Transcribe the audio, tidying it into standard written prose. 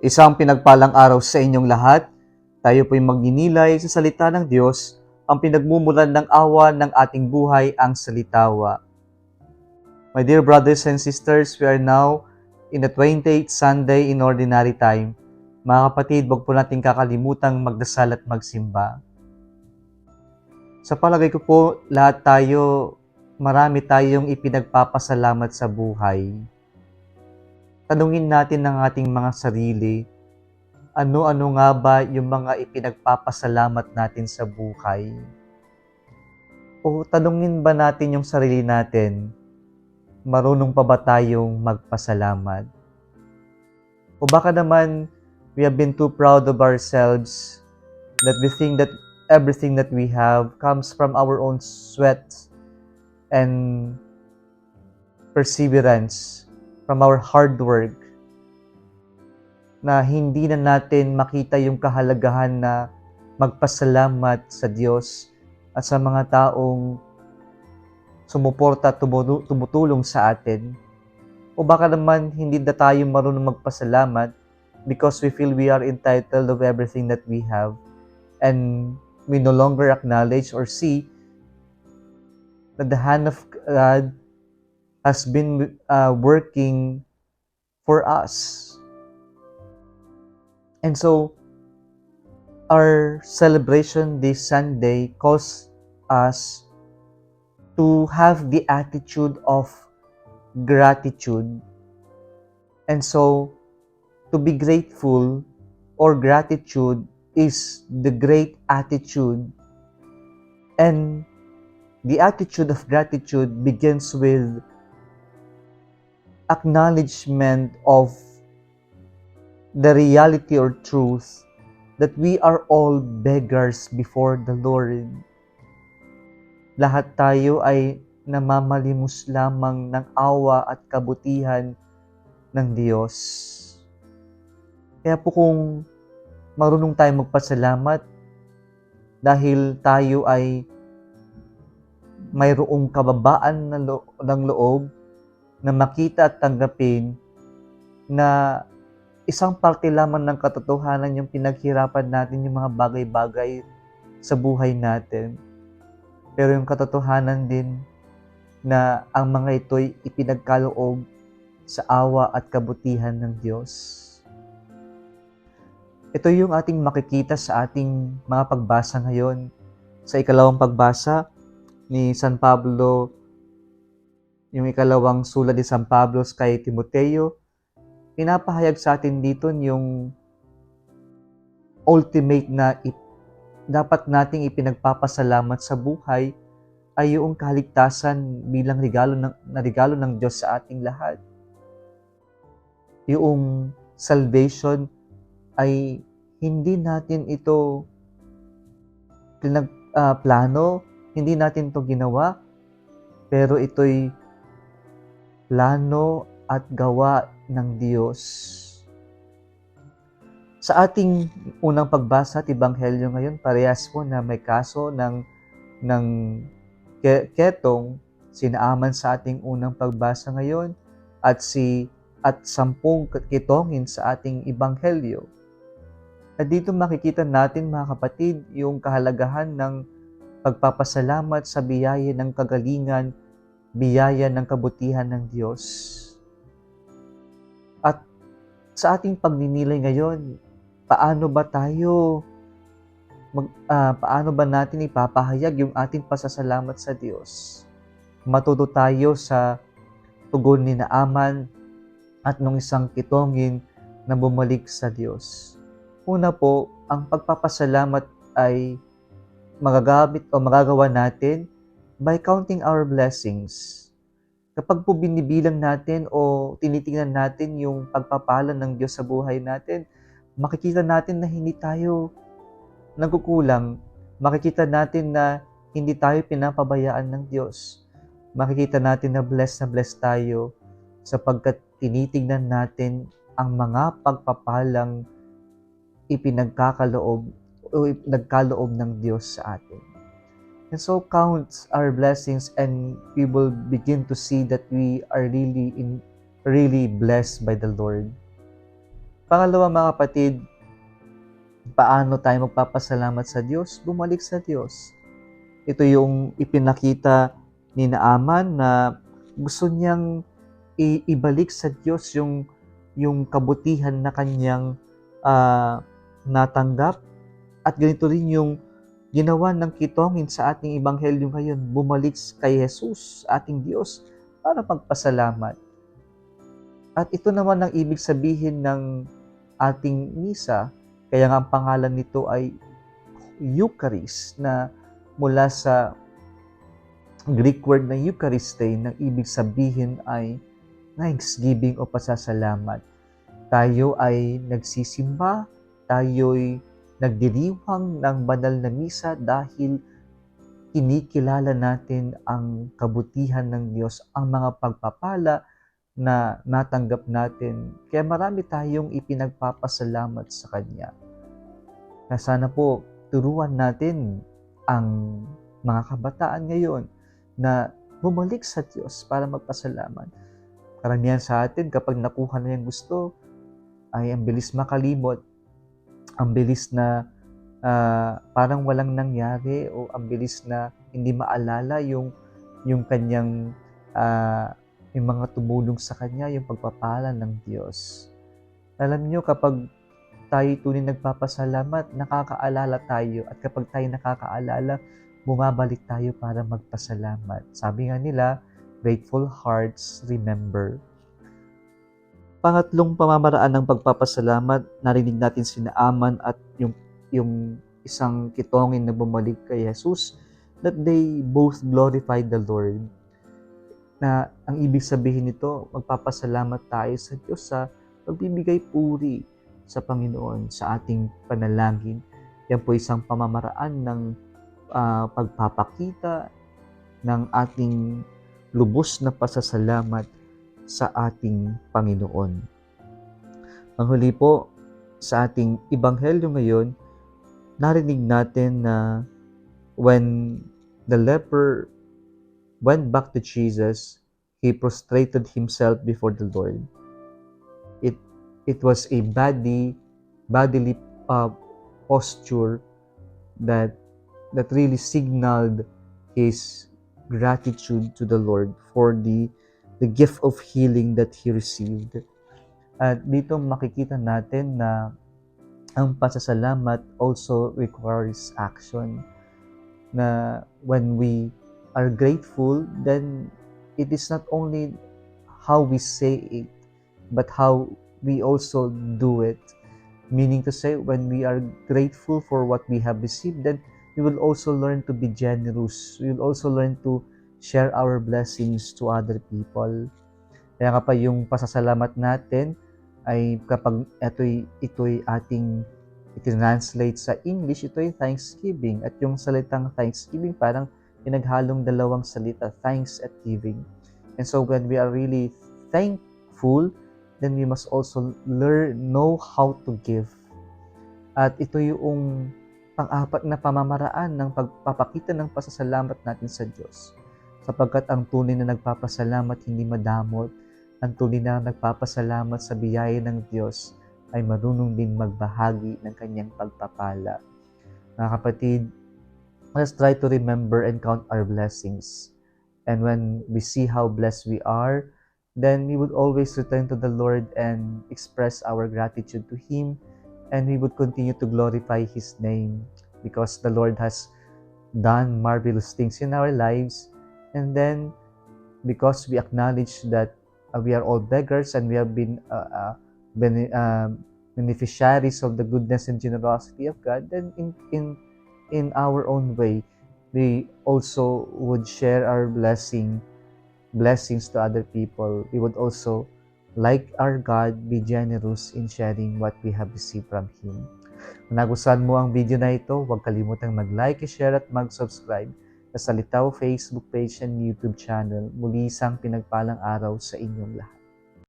Isang pinagpalang araw sa inyong lahat. Tayo po'y magninilay sa salita ng Diyos, ang pinagmumulan ng awa ng ating buhay, ang salitawa. My dear brothers and sisters, we are now in the 28th Sunday in Ordinary Time. Mga kapatid, huwag po natin kakalimutang magdasal at magsimba. Sa palagay ko po, lahat tayo, marami tayong ipinagpapasalamat sa buhay. Tanungin natin ng ating mga sarili, ano-ano nga ba yung mga ipinagpapasalamat natin sa buhay? O tanungin ba natin yung sarili natin, marunong pa ba tayong magpasalamat? O baka naman, we have been too proud of ourselves that we think that everything that we have comes from our own sweat and perseverance, from our hard work, na hindi na natin makita yung kahalagahan na magpasalamat sa Diyos at sa mga taong sumuporta at tumutulong sa atin. O baka naman hindi na tayo marunong magpasalamat because we feel we are entitled of everything that we have and we no longer acknowledge or see that the hand of God has been working for us. And so, our celebration this Sunday calls us to have the attitude of gratitude. And so, to be grateful or gratitude is the great attitude. And the attitude of gratitude begins with acknowledgement of the reality or truth that we are all beggars before the Lord. Lahat tayo ay namamalimos lamang ng awa at kabutihan ng Diyos. Kaya po kung marunong tayo magpasalamat dahil tayo ay mayroong kababaan ng loob na makita at tanggapin na isang parte lamang ng katotohanan yung pinaghirapan natin yung mga bagay-bagay sa buhay natin. Pero yung katotohanan din na ang mga ito'y ipinagkaloob sa awa at kabutihan ng Diyos. Ito yung ating makikita sa ating mga pagbasa ngayon. Sa ikalawang pagbasa ni San Pablo, yung ikalawang sulat ni San Pablo kay Timoteo, pinapahayag sa atin dito yung ultimate na dapat nating ipinagpapasalamat sa buhay ay yung kaligtasan bilang regalo ng Diyos sa ating lahat. Yung salvation ay hindi natin ito plano, hindi natin ito ginawa, pero ito'y plano at gawa ng Diyos. Sa ating unang pagbasa at Ebanghelyo ngayon, parehas po na may kaso ng ketong sinaaman sa ating unang pagbasa ngayon at 10 kitongin sa ating Ebanghelyo. At dito makikita natin mga kapatid yung kahalagahan ng pagpapasalamat sa biyaya ng kagalingan, biyaya ng kabutihan ng Diyos. At sa ating pagninilay ngayon, paano ba natin ipapahayag yung ating pasasalamat sa Diyos? Matuto tayo sa tugon ni Naaman at nung isang kitongin na bumalik sa Diyos. Una po, ang pagpapasalamat ay magagawa natin by counting our blessings. Kapag po binibilang natin o tinitingnan natin yung pagpapala ng Diyos sa buhay natin, makikita natin na hindi tayo nagkukulang. Makikita natin na hindi tayo pinapabayaan ng Diyos. Makikita natin na blessed tayo sapagkat tinitingnan natin ang mga pagpapalang ipinagkaloob ng Diyos sa atin. And so count our blessings and we will begin to see that we are really blessed by the Lord. Pangalawa mga kapatid, paano tayo magpapasalamat sa Diyos? Bumalik sa Diyos. Ito yung ipinakita ni Naaman na gusto niyang ibalik sa Diyos yung kabutihan na kanyang natanggap. At ganito rin yung ginawa ng kitongin sa ating ebanghelyo ngayon, bumalik kay Jesus, ating Diyos, para magpasalamat. At ito naman ang ibig sabihin ng ating misa, kaya nga ang pangalan nito ay Eucharist, na mula sa Greek word na Euchariste, na ibig sabihin ay thanksgiving o pasasalamat. Tayo ay nagsisimba, tayo'y nagdiriwang ng banal na misa dahil kinikilala natin ang kabutihan ng Diyos, ang mga pagpapala na natanggap natin. Kaya marami tayong ipinagpapasalamat sa Kanya. Na sana po turuan natin ang mga kabataan ngayon na bumalik sa Diyos para magpasalamat. Karamihan sa atin, kapag nakuha na yung gusto, ay ang bilis makalimot, ang bilis na parang walang nangyari, o ang bilis na hindi maalala yung kanyang yung mga tumulong sa kanya, yung pagpapala ng Diyos. Alam niyo, kapag tayo tunay nagpapasalamat, nakakaalala tayo, at kapag tayo nakakaalala, bumabalik tayo para magpasalamat. Sabi nga nila, grateful hearts remember. Pangatlong pamamaraan ng pagpapasalamat, narinig natin si Naaman at yung isang kitongin na bumalik kay Jesus, that they both glorified the Lord. Na ang ibig sabihin nito, magpapasalamat tayo sa Diyos sa pagbibigay puri sa Panginoon sa ating panalangin. Yan po isang pamamaraan ng pagpapakita ng ating lubos na pasasalamat sa ating Panginoon. Panghuli po, sa ating ebanghelyo ngayon, narinig natin na when the leper went back to Jesus, he prostrated himself before the Lord. It was a bodily posture that really signaled his gratitude to the Lord for the gift of healing that he received. At dito makikita natin na ang pasasalamat also requires action. Na when we are grateful, then it is not only how we say it, but how we also do it. Meaning to say, when we are grateful for what we have received, then we will also learn to be generous. We will also learn to share our blessings to other people. Kaya nga pa yung pasasalamat natin ay kapag ito'y ating i-translate sa English, ito'y thanksgiving. At yung salitang thanksgiving parang pinaghalong dalawang salita, thanks at giving. And so when we are really thankful, then we must also know how to give. At ito yung pang-apat na pamamaraan ng pagpapakita ng pasasalamat natin sa Diyos. Sapagkat ang tunay na nagpapasalamat hindi madamot, ang tunay na nagpapasalamat sa biyaya ng Diyos ay marunong din magbahagi ng kanyang pagpapala. Mga kapatid, let's try to remember and count our blessings. And when we see how blessed we are, then we would always return to the Lord and express our gratitude to Him, and we would continue to glorify His name because the Lord has done marvelous things in our lives. And then, because we acknowledge that we are all beggars and we have been beneficiaries of the goodness and generosity of God, then in our own way, we also would share our blessings to other people. We would also, like our God, be generous in sharing what we have received from Him. Kung nagustuhan mo ang video na ito, huwag kalimutang mag-like, share at mag-subscribe sa Salitaw Facebook page and YouTube channel. Muli isang pinagpalang araw sa inyong lahat.